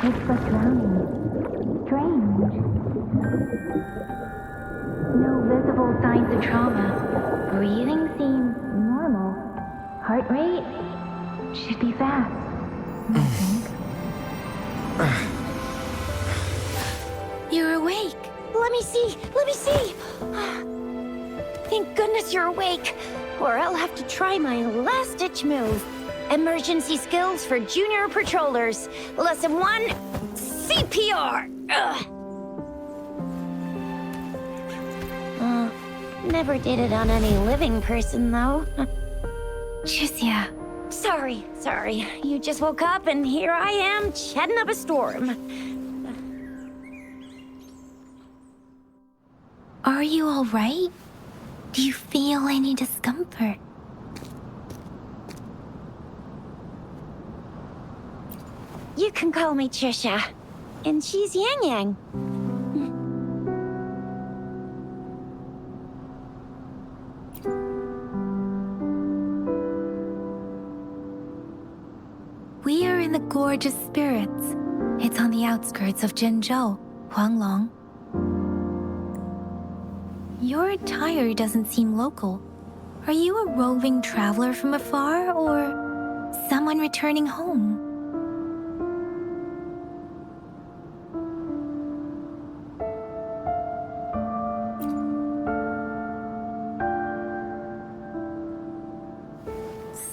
Looks like drowning. Strange. No visible signs of trauma. Breathing seems normal. Heart rate should be fast, I think. You're awake. Let me see. Let me see. Thank goodness you're awake, or I'll have to try my last-ditch move. Emergency skills for junior patrollers. Lesson 1, CPR. Never did it on any living person, though. Tricia. Sorry. You just woke up, and here I am, chatting up a storm. Are you all right? Do you feel any discomfort? You can call me Trisha, and she's Yang Yang. We are in the Gorge of Spirits. It's on the outskirts of Zhenzhou, Huanglong. Your attire doesn't seem local. Are you a roving traveler from afar, or someone returning home?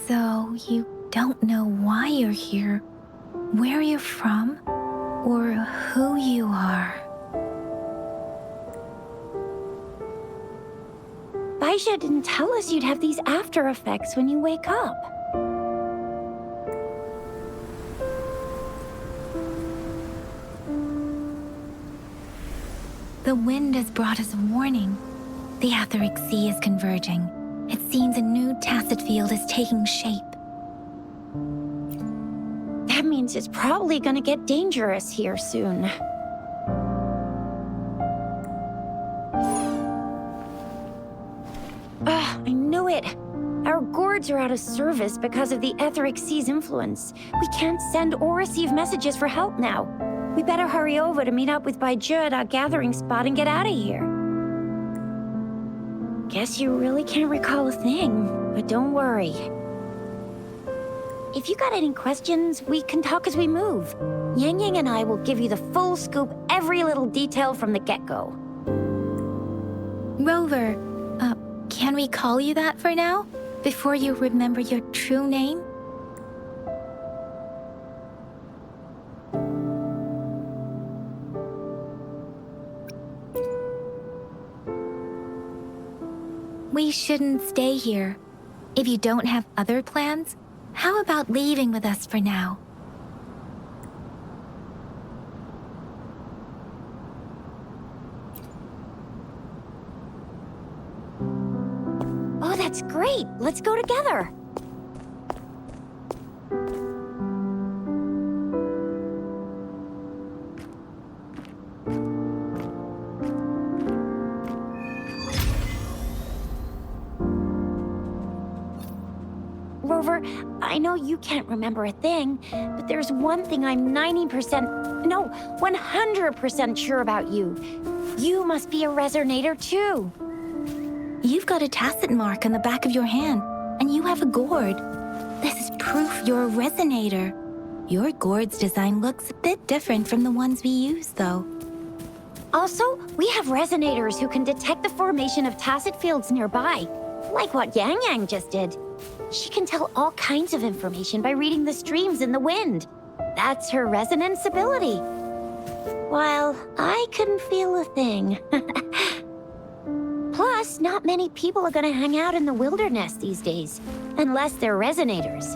So, you don't know why you're here, where you're from, or who you are. Baisha didn't tell us you'd have these after effects when you wake up. The wind has brought us a warning. The Etheric Sea is converging. It seems a new tacit field is taking shape. That means it's probably gonna get dangerous here soon. I knew it. Our gourds are out of service because of the Etheric Sea's influence. We can't send or receive messages for help now. We better hurry over to meet up with Baizhi at our gathering spot and get out of here. Guess you really can't recall a thing, but don't worry. If you got any questions, we can talk as we move. Yang Yang and I will give you the full scoop, every little detail from the get-go. Rover, can we call you that for now? Before you remember your true name? We shouldn't stay here. If you don't have other plans, how about leaving with us for now? Oh, that's great. Let's go together. Rover, I know you can't remember a thing, but there's one thing I'm 100% sure about you. You must be a resonator too. You've got a tacit mark on the back of your hand, and you have a gourd. This is proof you're a resonator. Your gourd's design looks a bit different from the ones we use, though. Also, we have resonators who can detect the formation of tacit fields nearby, like what Yang Yang just did. She can tell all kinds of information by reading the streams in the wind. That's her resonance ability. While I couldn't feel a thing. Plus, not many people are gonna hang out in the wilderness these days, unless they're resonators.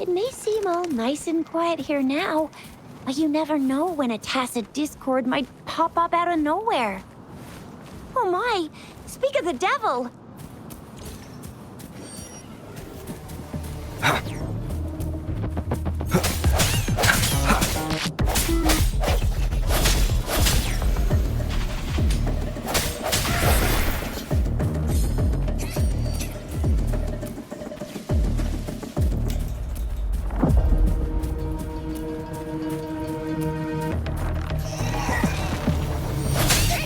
It may seem all nice and quiet here now, but you never know when a tacit discord might pop up out of nowhere. Oh my! Speak of the devil!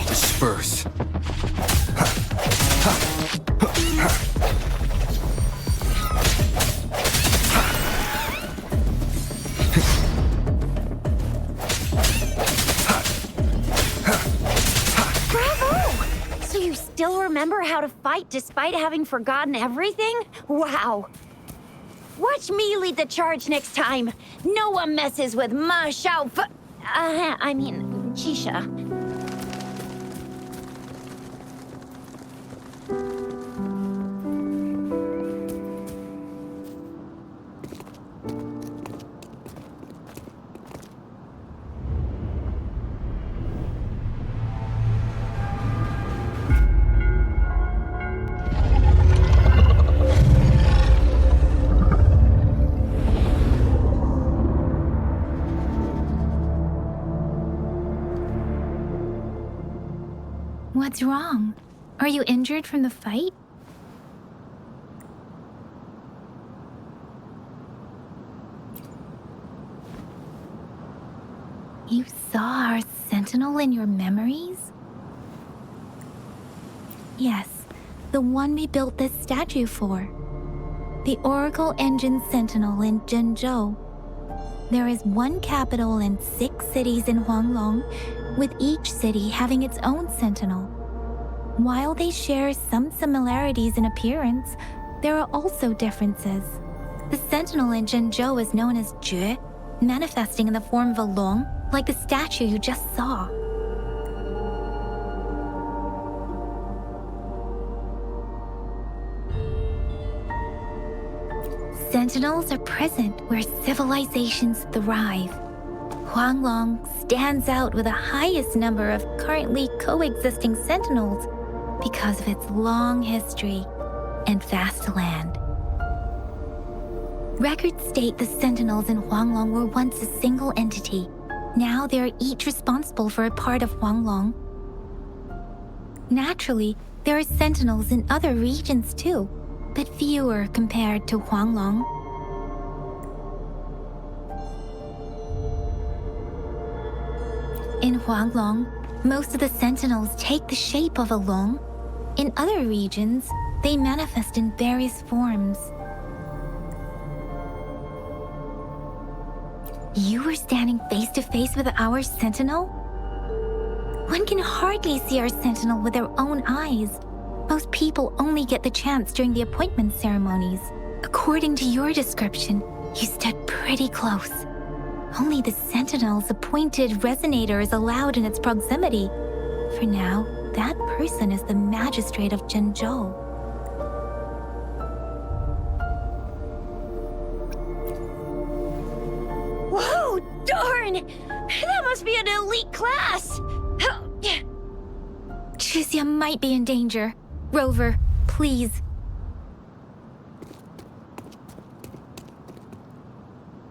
Disperse. Bravo! So you still remember how to fight despite having forgotten everything? Wow! Watch me lead the charge next time. No one messes with my Chisha. What's wrong? Are you injured from the fight? You saw our sentinel in your memories? Yes, the one we built this statue for. The Oracle Engine Sentinel in Zhenzhou. There is one capital and 6 cities in Huanglong, with each city having its own sentinel. While they share some similarities in appearance, there are also differences. The sentinel in Zhenzhou is known as Jue, manifesting in the form of a long, like the statue you just saw. Sentinels are present where civilizations thrive. Huanglong stands out with the highest number of currently coexisting sentinels because of its long history and vast land. Records state the sentinels in Huanglong were once a single entity. Now they are each responsible for a part of Huanglong. Naturally, there are sentinels in other regions too, but fewer compared to Huanglong. In Huanglong, most of the sentinels take the shape of a long. In other regions, they manifest in various forms. You were standing face to face with our sentinel? One can hardly see our sentinel with their own eyes. Most people only get the chance during the appointment ceremonies. According to your description, you stood pretty close. Only the sentinel's appointed resonator is allowed in its proximity. For now, that person is the magistrate of Zhenzhou. Whoa, darn! That must be an elite class! Tricia might be in danger. Rover, please.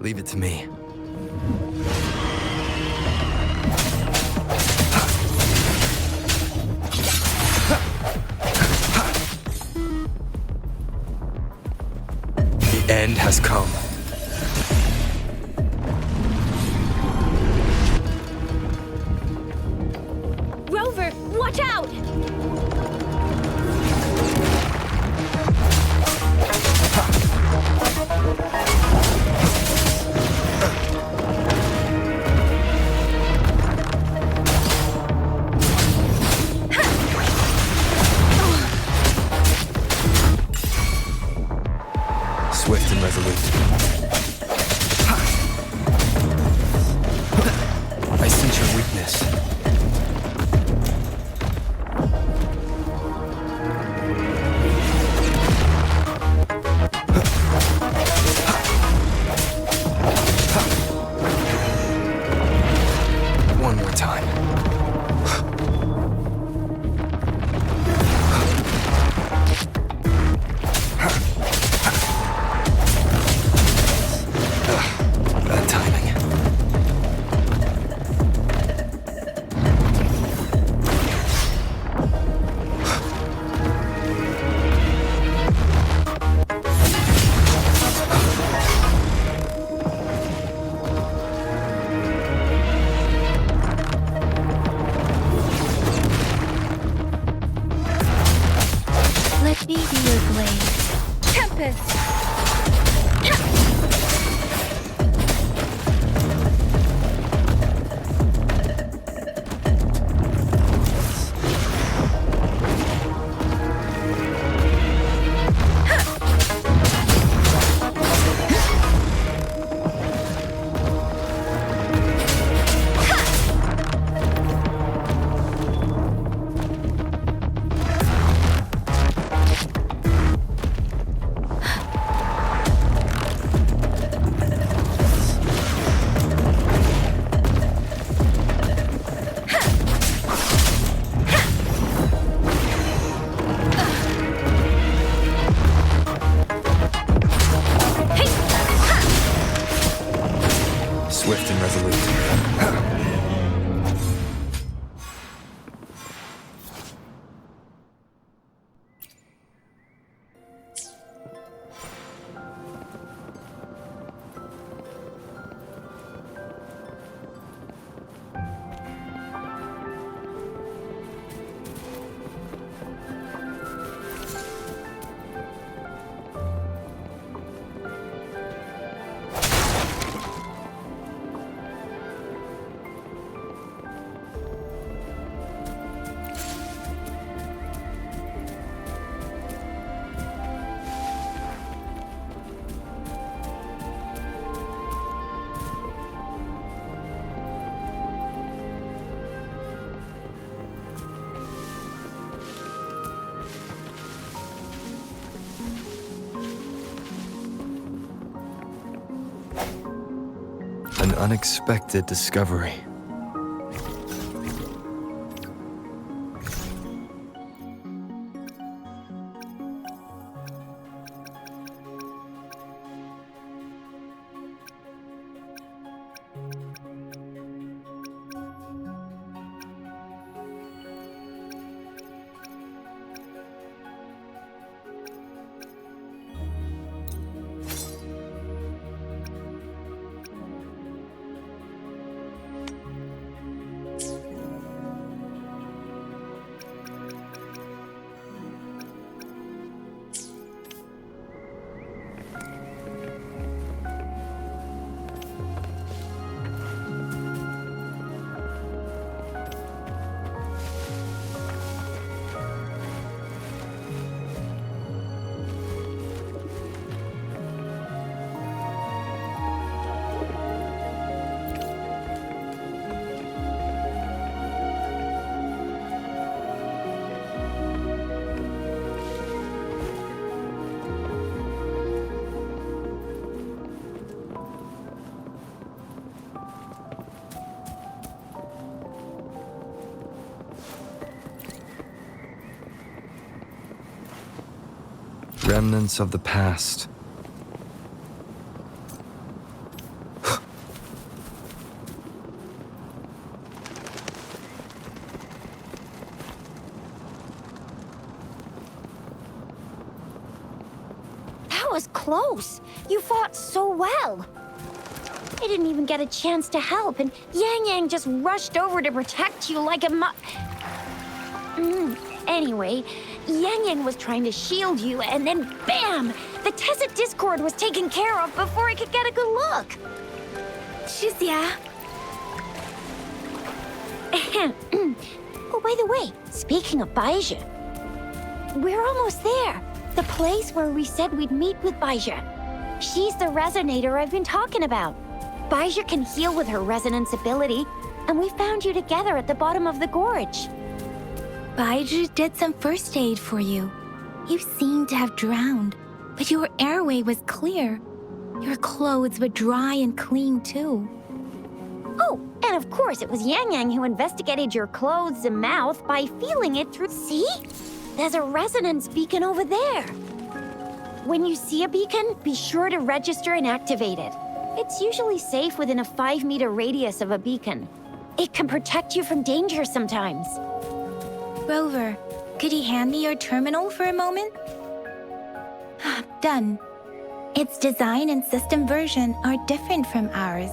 Leave it to me. The end has come. Rover, watch out! Swift and resolute. I sense your weakness. this! Swift and resolute. An unexpected discovery. Remnants of the past. That was close. You fought so well. I didn't even get a chance to help, and Yang Yang just rushed over to protect you like a Anyway, Yang Yang was trying to shield you, and then BAM! The Tacit Discord was taken care of before I could get a good look. Shuzia. Oh, by the way, speaking of Baizhi, we're almost there. The place where we said we'd meet with Baizhi. She's the resonator I've been talking about. Baizhi can heal with her resonance ability, and we found you together at the bottom of the gorge. Baizhi did some first aid for you. You seemed to have drowned, but your airway was clear. Your clothes were dry and clean too. Oh, and of course it was Yang Yang who investigated your clothes and mouth by feeling it through... See? There's a resonance beacon over there. When you see a beacon, be sure to register and activate it. It's usually safe within a 5-meter radius of a beacon. It can protect you from danger sometimes. Rover, could you hand me your terminal for a moment? Done. Its design and system version are different from ours,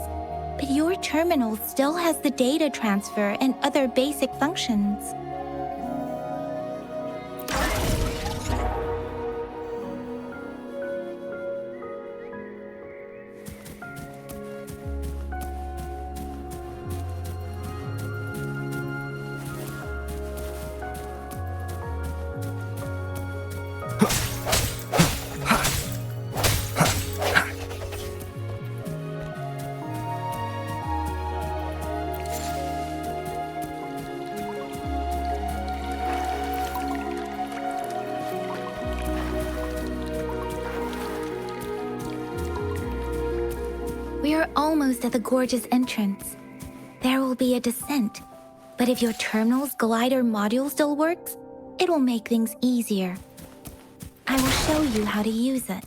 but your terminal still has the data transfer and other basic functions. We are almost at the gorge's entrance. There will be a descent, but if your terminal's glider module still works, it will make things easier. I will show you how to use it.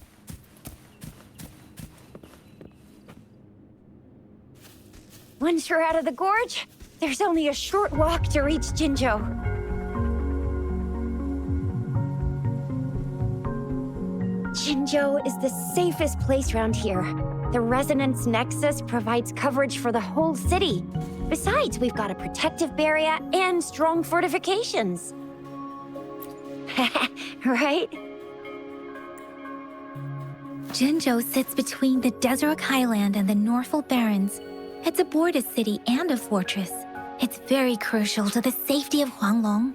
Once you're out of the gorge, there's only a short walk to reach Jinzhou. Jinzhou is the safest place around here. The resonance nexus provides coverage for the whole city. Besides, we've got a protective barrier and strong fortifications. Right? Jinzhou sits between the Desert Highland and the Northful Barrens. It's a border city and a fortress. It's very crucial to the safety of Huanglong.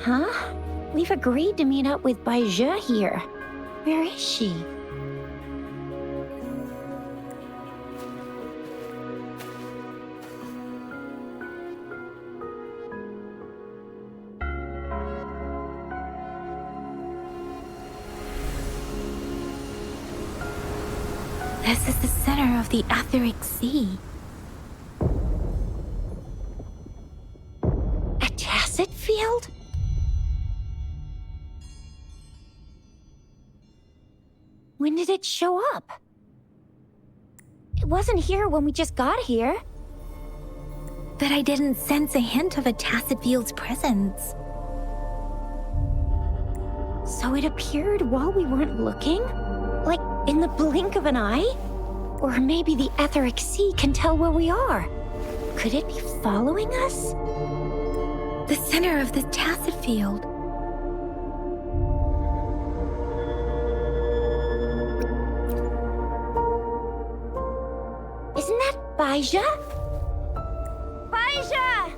Huh? We've agreed to meet up with Bai Zhe here. Where is she? This is the center of the Etheric Sea. A tacit field? When did it show up? It wasn't here when we just got here. But I didn't sense a hint of a tacit field's presence. So it appeared while we weren't looking? Like in the blink of an eye? Or maybe the Etheric Sea can tell where we are. Could it be following us? The center of the tacit field. Isn't that Bai Zhe? Bai Zhe!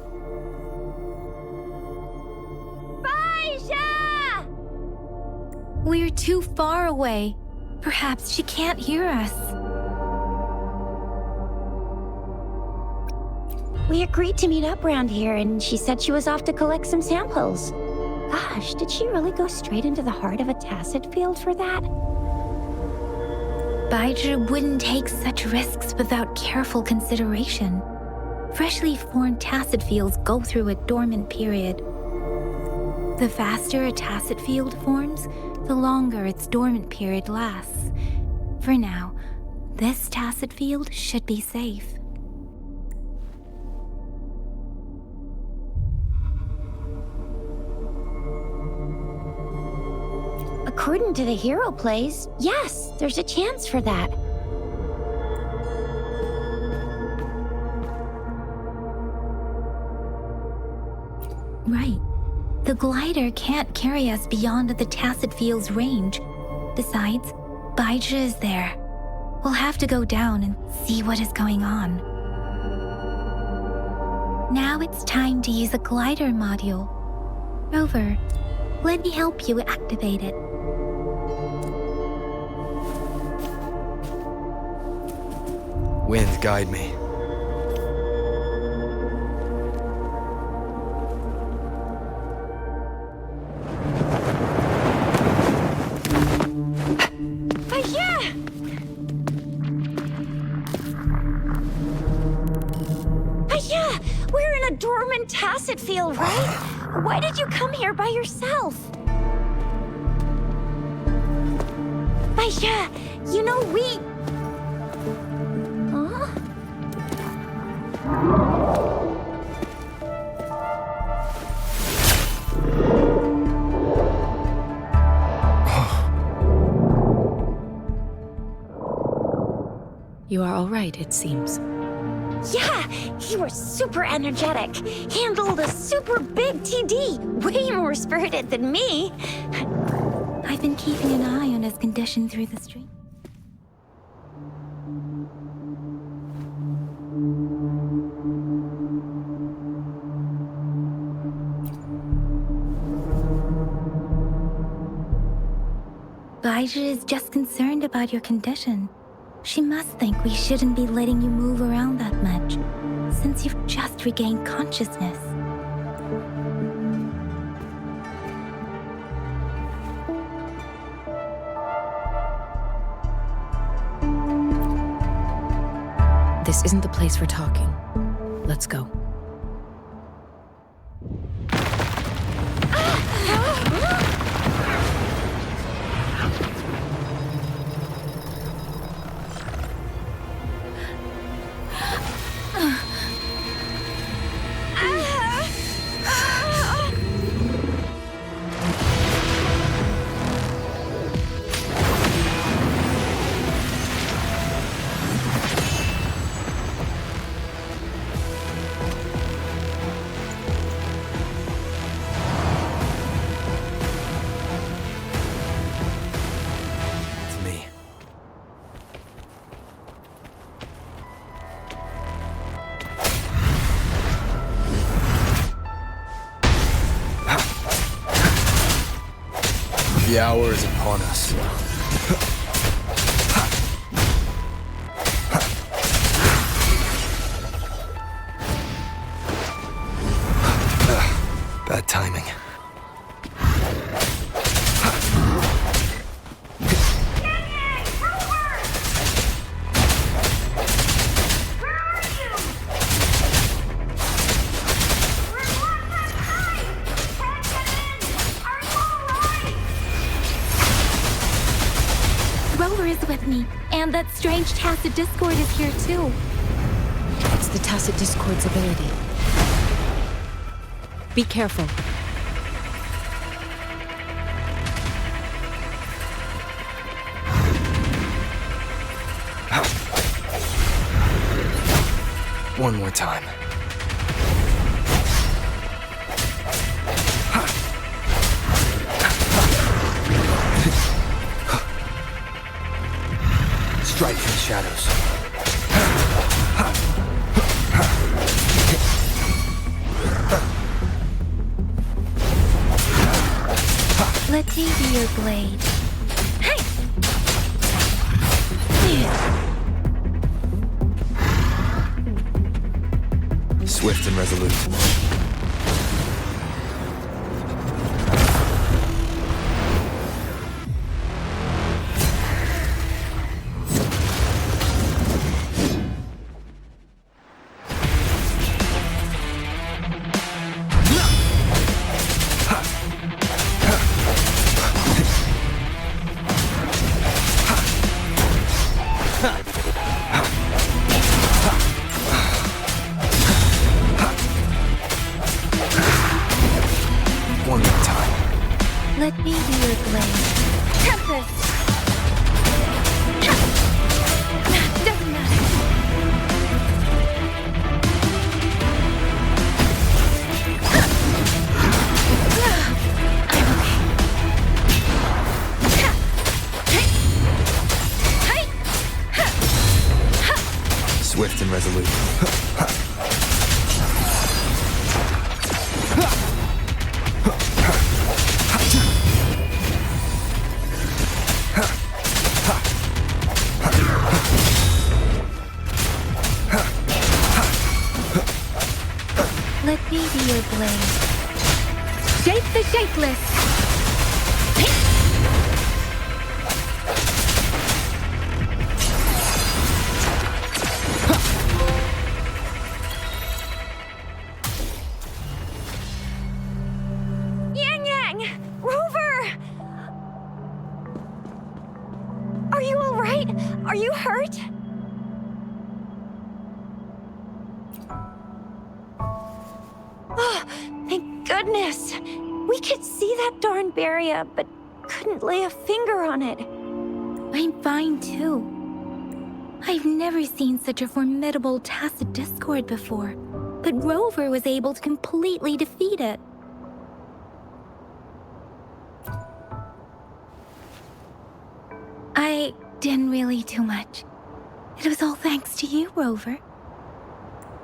Bai Zhe! We're too far away. Perhaps she can't hear us. We agreed to meet up around here, and she said she was off to collect some samples. Gosh, did she really go straight into the heart of a tacit field for that? Baizhi wouldn't take such risks without careful consideration. Freshly formed tacit fields go through a dormant period. The faster a tacit field forms, the longer its dormant period lasts. For now, this tacit field should be safe. According to the hero plays, yes, there's a chance for that. Right. The glider can't carry us beyond the tacit field's range. Besides, Baizhi is there. We'll have to go down and see what is going on. Now it's time to use a glider module. Rover, let me help you activate it. Wind, guide me. We're in a dormant tacit field, right? Why did you come here by yourself? Baisha, you know we... Huh? You are all right, it seems. Yeah, you were super energetic. Handled a super big TD. Way more spirited than me. I've been keeping an eye on his condition through the stream. Baizhi is just concerned about your condition. She must think we shouldn't be letting you move around that much, since you've just regained consciousness. This isn't the place for talking. Let's go. It's me. The hour is upon us. Bad timing. Rover is with me, and that strange tacit discord is here too. It's the tacit discord's ability. Be careful. One more time. Strike from the shadows. Let me be your blade. Hey! Swift and resolute. One more time. Let me be your blade. Tempest! Doesn't matter. Swift and resolute. Let me be your blade. Shape the shapeless! Yang Yang! Rover! Are you alright? Are you hurt? Oh, thank goodness! We could see that darn barrier, but couldn't lay a finger on it. I'm fine too. I've never seen such a formidable tacit discord before, but Rover was able to completely defeat it. I didn't really do much. It was all thanks to you, Rover.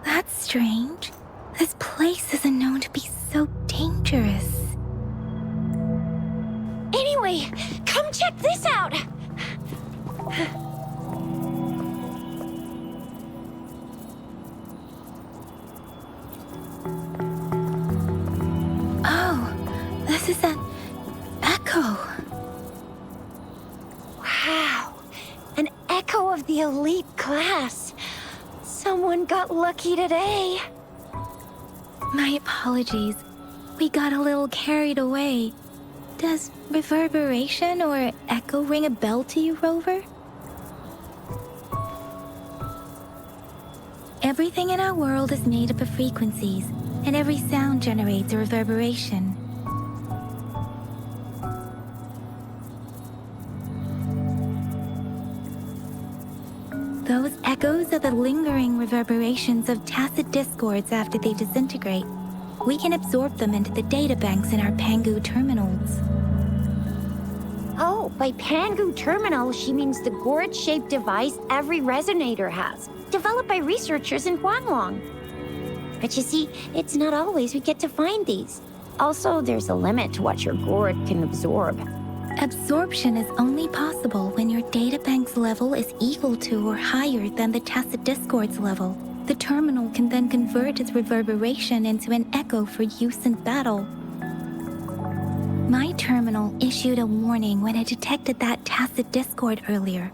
That's strange. This place isn't known to be so dangerous. Anyway, come check this out! Oh, this is an echo. Wow, an echo of the elite class. Someone got lucky today. My apologies. We got a little carried away. Does reverberation or echo ring a bell to you, Rover? Everything in our world is made up of frequencies, and every sound generates a reverberation. Those echoes are the lingering reverberations of tacit discords after they disintegrate. We can absorb them into the databanks in our Pangu terminals. Oh, by Pangu terminal, she means the gourd-shaped device every resonator has, developed by researchers in Huanglong. But you see, it's not always we get to find these. Also, there's a limit to what your gourd can absorb. Absorption is only possible when your databank's level is equal to or higher than the tacit discord's level. The terminal can then convert its reverberation into an echo for use in battle. My terminal issued a warning when it detected that tacit discord earlier.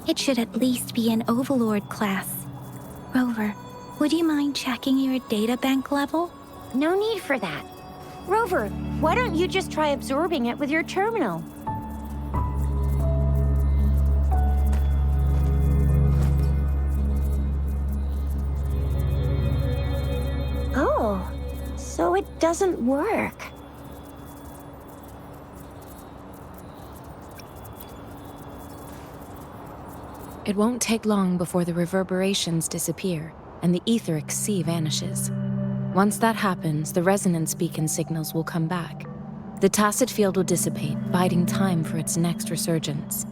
It should at least be an Overlord class. Rover, would you mind checking your databank level? No need for that. Rover, why don't you just try absorbing it with your terminal? Oh, so it doesn't work. It won't take long before the reverberations disappear and the etheric sea vanishes. Once that happens, the resonance beacon signals will come back. The tacit field will dissipate, biding time for its next resurgence.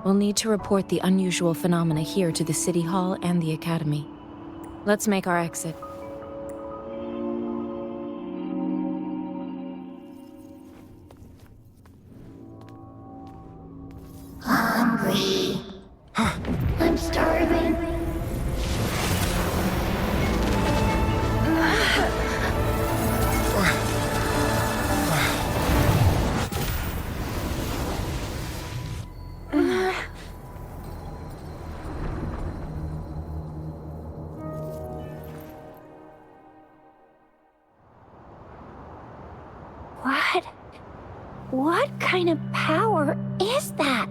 We'll need to report the unusual phenomena here to the City Hall and the Academy. Let's make our exit. Hungry. I'm starving. What kind of power is that?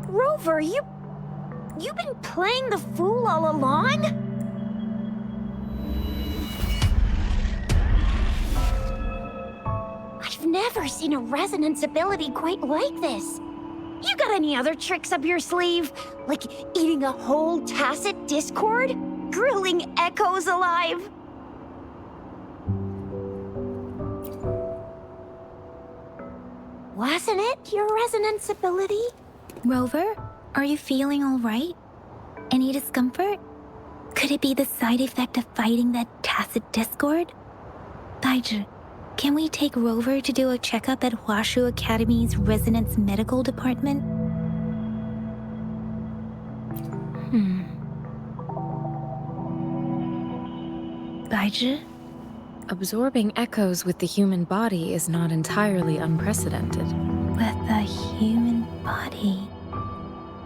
Rover, you've been playing the fool all along? I've never seen a resonance ability quite like this. You got any other tricks up your sleeve? Like eating a whole tacit discord? Grilling echoes alive? Wasn't it your resonance ability? Rover, are you feeling all right? Any discomfort? Could it be the side effect of fighting that tacit discord? Baizhi, can we take Rover to do a checkup at Huashu Academy's Resonance Medical Department? Baizhi? Absorbing echoes with the human body is not entirely unprecedented. With the human body.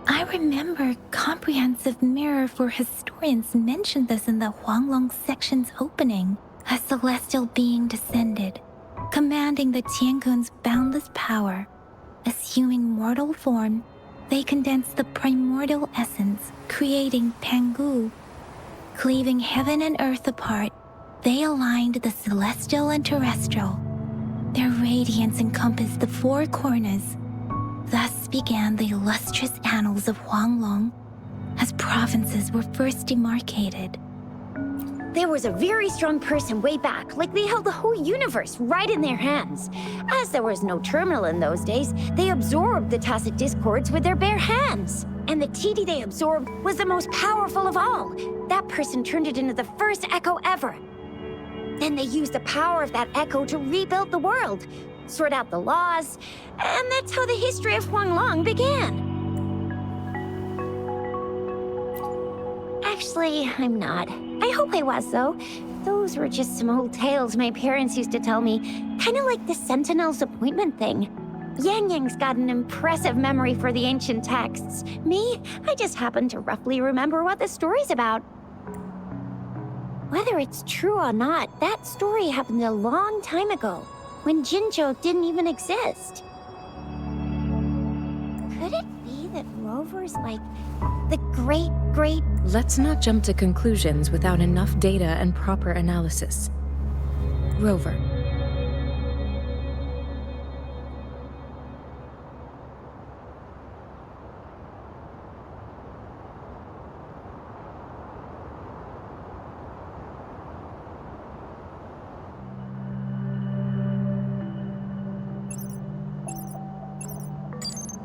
I remember Comprehensive Mirror for Historians mentioned this in the Huanglong section's opening. A celestial being descended, commanding the Tiankun's boundless power. Assuming mortal form, they condensed the primordial essence, creating Pangu. Cleaving heaven and earth apart, they aligned the celestial and terrestrial. Their radiance encompassed the four corners. Thus began the illustrious annals of Huanglong, as provinces were first demarcated. There was a very strong person way back, like they held the whole universe right in their hands. As there was no terminal in those days, they absorbed the tacit discords with their bare hands. And the TD they absorbed was the most powerful of all. That person turned it into the first echo ever. Then they used the power of that echo to rebuild the world, sort out the laws, and that's how the history of Huanglong began. Actually, I'm not. I hope I was, though. Those were just some old tales my parents used to tell me, kind of like the Sentinel's appointment thing. Yang Yang's got an impressive memory for the ancient texts. Me, I just happen to roughly remember what the story's about. Whether it's true or not, that story happened a long time ago, when Jinzhou didn't even exist. Could it be that Rover's like the great... Let's not jump to conclusions without enough data and proper analysis. Rover.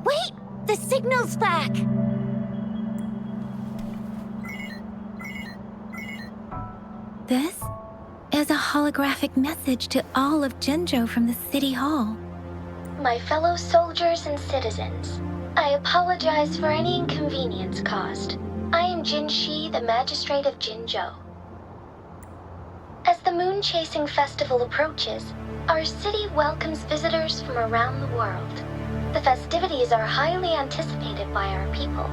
Wait! The signal's back! This is a holographic message to all of Jinzhou from the City Hall. My fellow soldiers and citizens, I apologize for any inconvenience caused. I am Jin Shi, the Magistrate of Jinzhou. As the Moon-Chasing Festival approaches, our city welcomes visitors from around the world. The festivities are highly anticipated by our people,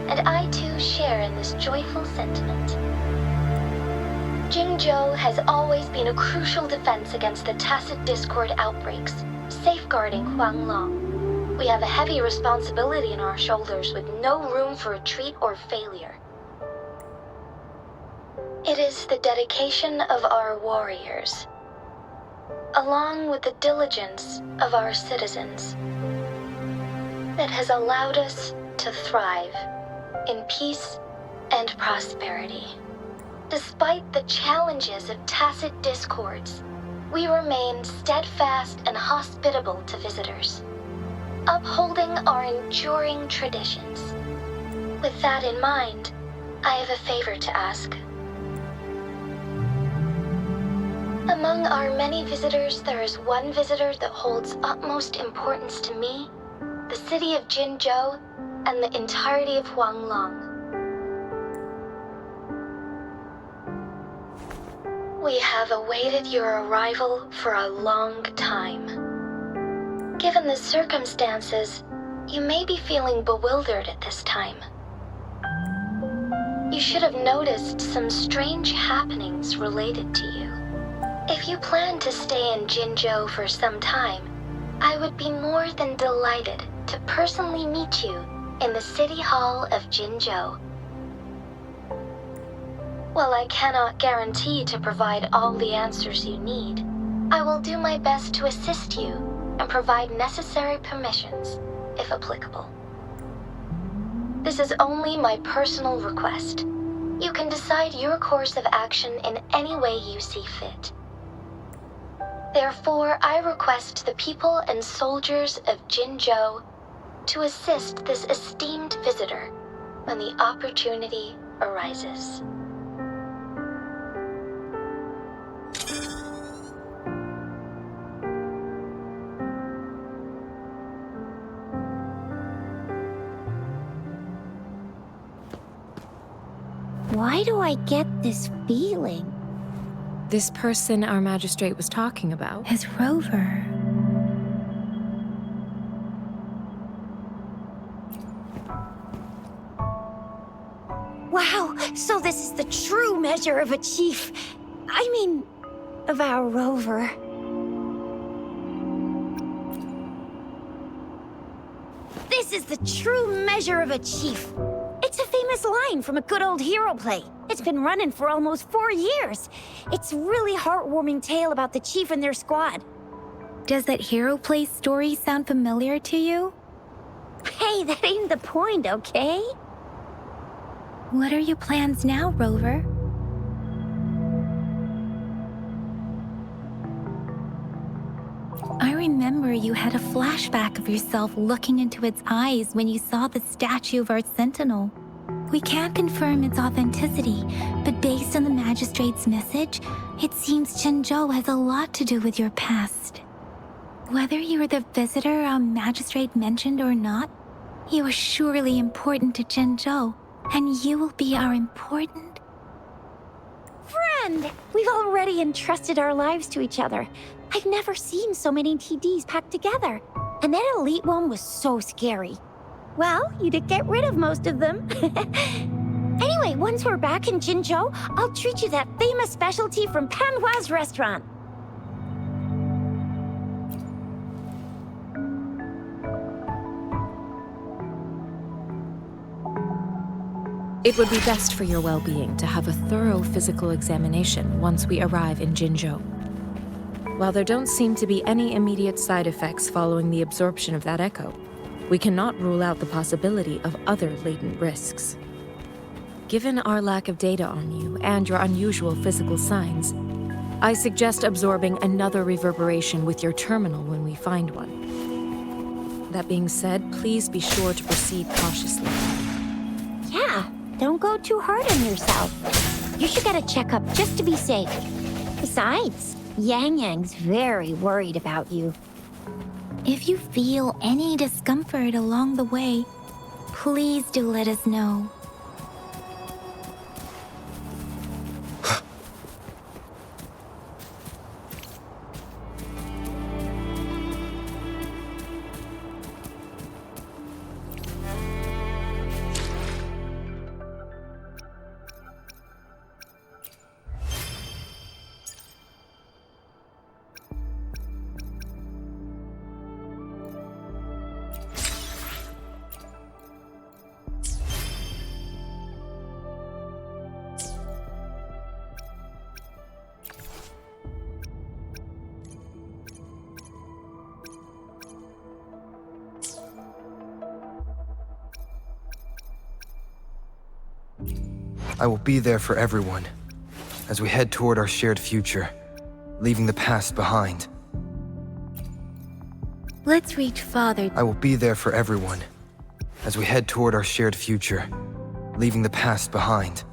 and I too share in this joyful sentiment. Jinzhou has always been a crucial defense against the tacit discord outbreaks, safeguarding Huanglong. We have a heavy responsibility on our shoulders with no room for retreat or failure. It is the dedication of our warriors, along with the diligence of our citizens, that has allowed us to thrive in peace and prosperity. Despite the challenges of tacit discords, we remain steadfast and hospitable to visitors, upholding our enduring traditions. With that in mind, I have a favor to ask. Among our many visitors, there is one visitor that holds utmost importance to me, the city of Jinzhou, and the entirety of Huanglong. We have awaited your arrival for a long time. Given the circumstances, you may be feeling bewildered at this time. You should have noticed some strange happenings related to you. If you plan to stay in Jinzhou for some time, I would be more than delighted to personally meet you in the City Hall of Jinzhou. While I cannot guarantee to provide all the answers you need, I will do my best to assist you and provide necessary permissions, if applicable. This is only my personal request. You can decide your course of action in any way you see fit. Therefore, I request the people and soldiers of Jinzhou to assist this esteemed visitor when the opportunity arises. Why do I get this feeling? This person our magistrate was talking about. Is Rover. Wow, so this is the true measure of a chief. I mean, of our Rover. This is the true measure of a chief. It's a famous line from a good old hero play. It's been running for almost 4 years. It's a really heartwarming tale about the chief and their squad. Does that hero play story sound familiar to you? Hey, that ain't the point, okay? What are your plans now, Rover? I remember you had a flashback of yourself looking into its eyes when you saw the statue of our sentinel. We can't confirm its authenticity, but based on the magistrate's message, it seems Jinzhou has a lot to do with your past. Whether you were the visitor our magistrate mentioned or not, you are surely important to Jinzhou, and you will be our important... Friend! We've already entrusted our lives to each other. I've never seen so many TDs packed together. And that elite one was so scary. Well, you did get rid of most of them. Anyway, once we're back in Jinzhou, I'll treat you that famous specialty from Panhua's restaurant. It would be best for your well-being to have a thorough physical examination once we arrive in Jinzhou. While there don't seem to be any immediate side effects following the absorption of that echo, we cannot rule out the possibility of other latent risks. Given our lack of data on you and your unusual physical signs, I suggest absorbing another reverberation with your terminal when we find one. That being said, please be sure to proceed cautiously. Yeah, don't go too hard on yourself. You should get a checkup just to be safe. Besides, Yang Yang's very worried about you. If you feel any discomfort along the way, please do let us know. I will be there for everyone as we head toward our shared future, leaving the past behind. Let's reach farther. I will be there for everyone as we head toward our shared future, leaving the past behind.